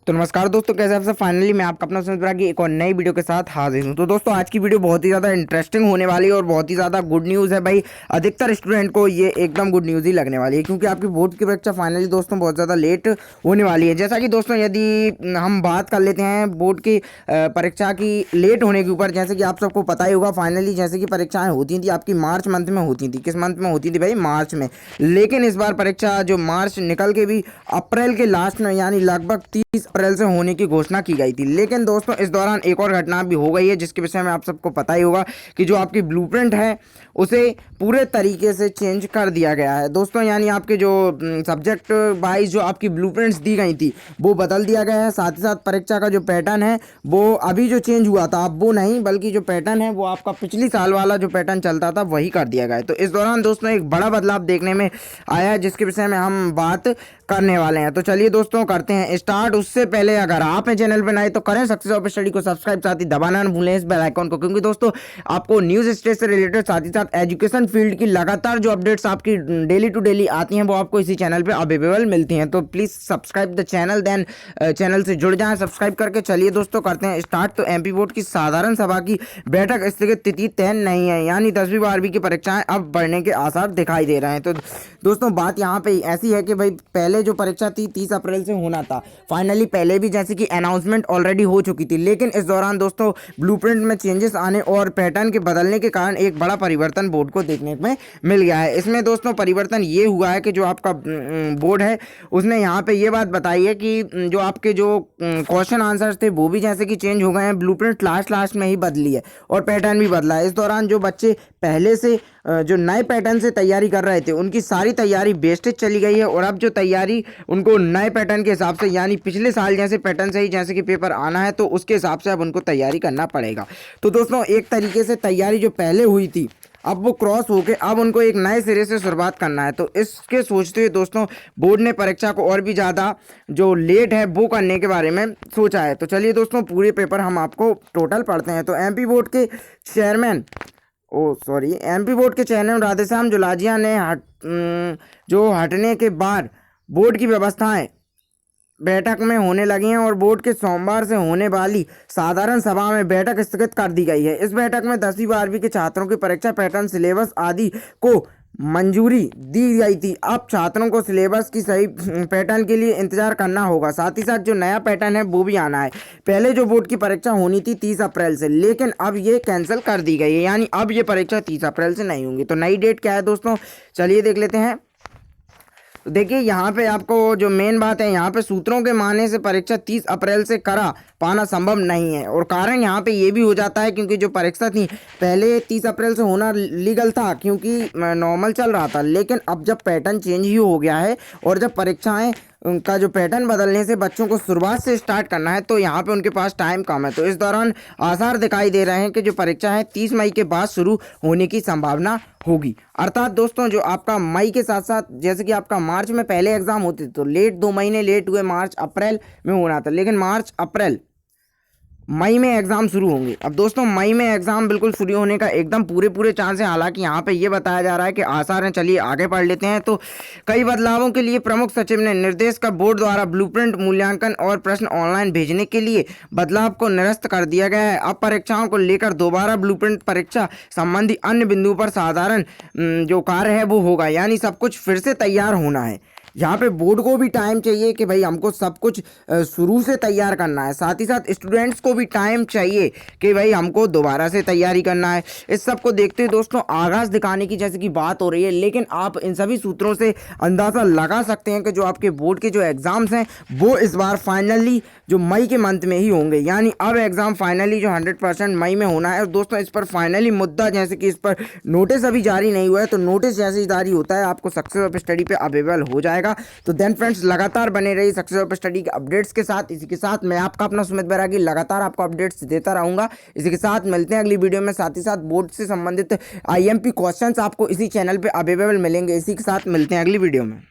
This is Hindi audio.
तो नमस्कार दोस्तों, कैसे आप सब। फाइनली मैं आपका अपना सुमित की एक और नई वीडियो के साथ हाजिर हूं। तो दोस्तों आज की वीडियो बहुत ही ज़्यादा इंटरेस्टिंग होने वाली है और बहुत ही ज़्यादा गुड न्यूज़ है भाई। अधिकतर स्टूडेंट को ये एकदम गुड न्यूज़ ही लगने वाली है, क्योंकि आपकी बोर्ड की परीक्षा फाइनली दोस्तों बहुत ज़्यादा लेट होने वाली है। जैसा कि दोस्तों यदि हम बात कर लेते हैं बोर्ड की परीक्षा की लेट होने के ऊपर, जैसे कि आप सबको पता ही होगा फाइनली जैसे कि परीक्षाएँ होती थी आपकी मार्च मंथ में होती थी। किस मंथ में होती थी भाई? मार्च में। लेकिन इस बार परीक्षा जो मार्च निकल के भी अप्रैल के लास्ट में यानी लगभग 30 अप्रैल से होने की घोषणा की गई थी। लेकिन दोस्तों इस दौरान एक और घटना भी हो गई है, जिसके विषय में आप सबको पता ही होगा कि जो आपकी ब्लूप्रिंट है उसे पूरे तरीके से चेंज कर दिया गया है दोस्तों। यानी आपके जो सब्जेक्ट वाइज जो आपकी ब्लूप्रिंट्स दी गई थी वो बदल दिया गया है। साथ ही साथ परीक्षा का जो पैटर्न है वो अभी जो चेंज हुआ था अब वो नहीं, बल्कि जो पैटर्न है वो आपका पिछली साल वाला जो पैटर्न चलता था वही कर दिया गया है। तो इस दौरान दोस्तों एक बड़ा बदलाव देखने में आया है, जिसके विषय में हम बात करने वाले हैं। तो चलिए दोस्तों करते हैं स्टार्ट। उससे पहले अगर आप हैं चैनल पर नए तो करें सक्सेस ऑफ स्टडी को सब्सक्राइब, साथ ही दबाना न भूलें इस बेल आइकॉन को, क्योंकि दोस्तों आपको न्यूज़ स्टेज से रिलेटेड साथ ही साथ एजुकेशन फील्ड की लगातार जो अपडेट्स आपकी डेली टू डेली आती हैं वो आपको इसी चैनल पे अवेलेबल मिलती हैं। तो please subscribe the channel, then channel से जुड़ जाएं सब्सक्राइब करके। चलिए दोस्तों करते हैं स्टार्ट। तो एमपी बोर्ड की साधारण सभा की बैठक स्थगित, तिथि तय नहीं है, यानी 10वीं 12वीं की परीक्षाएं अब बढ़ने के आसार दिखाई दे रहे हैं। तो दोस्तों बात यहाँ पे ऐसी है कि भाई पहले जो परीक्षा थी 30 अप्रैल से होना था, फाइनली पहले भी जैसे कि अनाउंसमेंट ऑलरेडी हो चुकी थी। लेकिन इस दौरान दोस्तों ब्लूप्रिंट में चेंजेस आने और पैटर्न के बदलने के कारण एक बड़ा परिवर्तन बोर्ड को देखने में मिल गया है। इसमें दोस्तों परिवर्तन ये हुआ है कि जो आपका बोर्ड है उसने यहाँ पे ये बात बताई है कि जो आपके जो क्वेश्चन आंसर्स थे वो भी जैसे कि चेंज हो गए हैं। ब्लूप्रिंट लास्ट में ही बदली है और पैटर्न भी बदला है। इस दौरान जो बच्चे पहले से जो नए पैटर्न से तैयारी कर रहे थे उनकी सारी तैयारी वेस्टेज चली गई है, और अब जो तैयारी उनको नए पैटर्न के हिसाब से यानी पिछले साल जैसे पैटर्न से ही जैसे कि पेपर आना है तो उसके हिसाब से अब उनको तैयारी करना पड़ेगा। तो दोस्तों एक तरीके से तैयारी जो पहले हुई थी अब वो क्रॉस होके अब उनको एक नए सिरे से शुरुआत करना है। तो इसके सोचते हुए दोस्तों बोर्ड ने परीक्षा को और भी ज़्यादा जो लेट है वो करने के बारे में सोचा है। तो चलिए दोस्तों पूरे पेपर हम आपको टोटल पढ़ते हैं। तो एमपी बोर्ड के चेयरमैन एमपी बोर्ड के चेयरमैन राधेश्याम जुलाजिया ने हटने के बाद बोर्ड की व्यवस्थाएं बैठक में होने लगी हैं और बोर्ड के सोमवार से होने वाली साधारण सभा में बैठक स्थगित कर दी गई है। इस बैठक में 10वीं 12वीं के छात्रों की परीक्षा पैटर्न, सिलेबस आदि को मंजूरी दी गई थी। अब छात्रों को सिलेबस की सही पैटर्न के लिए इंतजार करना होगा। साथ ही साथ जो नया पैटर्न है वो भी आना है। पहले जो बोर्ड की परीक्षा होनी थी 30 अप्रैल से, लेकिन अब ये कैंसिल कर दी गई है, यानी अब ये परीक्षा 30 अप्रैल से नहीं होंगी। तो नई डेट क्या है दोस्तों, चलिए देख लेते हैं। तो देखिए यहाँ पे आपको जो मेन बात है, यहाँ पे सूत्रों के मानने से परीक्षा 30 अप्रैल से करा पाना संभव नहीं है। और कारण यहाँ पे ये भी हो जाता है क्योंकि जो परीक्षा थी पहले 30 अप्रैल से होना लीगल था क्योंकि नॉर्मल चल रहा था। लेकिन अब जब पैटर्न चेंज ही हो गया है और जब परीक्षाएं उनका जो पैटर्न बदलने से बच्चों को शुरुआत से स्टार्ट करना है तो यहाँ पे उनके पास टाइम कम है। तो इस दौरान आसार दिखाई दे रहे हैं कि जो परीक्षा है 30 मई के बाद शुरू होने की संभावना होगी। अर्थात दोस्तों जो आपका मई के साथ साथ जैसे कि आपका मार्च में पहले एग्जाम होते तो लेट 2 महीने लेट हुए, मार्च अप्रैल में होना था, लेकिन मार्च अप्रैल मई में एग्जाम शुरू होंगे। अब दोस्तों मई में एग्जाम बिल्कुल शुरू होने का एकदम पूरे चांस है। हालांकि यहाँ पे ये बताया जा रहा है कि आसार हैं। चलिए आगे पढ़ लेते हैं। तो कई बदलावों के लिए प्रमुख सचिव ने निर्देश का बोर्ड द्वारा ब्लूप्रिंट मूल्यांकन और प्रश्न ऑनलाइन भेजने के लिए बदलाव को निरस्त कर दिया गया है। अब परीक्षाओं को लेकर दोबारा ब्लूप्रिंट परीक्षा संबंधी अन्य बिंदुओं पर साधारण जो कार्य है वो होगा, यानी सब कुछ फिर से तैयार होना है। यहाँ पे बोर्ड को भी टाइम चाहिए कि भाई हमको सब कुछ शुरू से तैयार करना है। साथ ही साथ स्टूडेंट्स को भी टाइम चाहिए कि भाई हमको दोबारा से तैयारी करना है। इस सब को देखते हुए दोस्तों आगाज़ दिखाने की जैसे कि बात हो रही है, लेकिन आप इन सभी सूत्रों से अंदाज़ा लगा सकते हैं कि जो आपके बोर्ड के जो एग्ज़ाम्स हैं वो इस बार फाइनली जो मई के मंथ में ही होंगे। यानी अब एग्ज़ाम फाइनली जो 100% मई में होना है। और दोस्तों इस पर फाइनली मुद्दा जैसे कि इस पर नोटिस अभी जारी नहीं हुआ है, तो नोटिस जैसे ही जारी होता है आपको सक्सेस ऑफ स्टडी पे अवेलेबल हो जाएगा। तो देन फ्रेंड्स लगातार बने रहिए सक्सेस ऑफ स्टडी के अपडेट्स के साथ। इसी के साथ मैं आपका अपना सुमित बैरागी लगातार आपको अपडेट्स देता रहूंगा। इसी के साथ मिलते हैं अगली वीडियो में। साथ ही साथ बोर्ड से संबंधित आईएमपी क्वेश्चंस आपको इसी चैनल पे अवेलेबल मिलेंगे। इसी के साथ मिलते हैं अगली वीडियो में।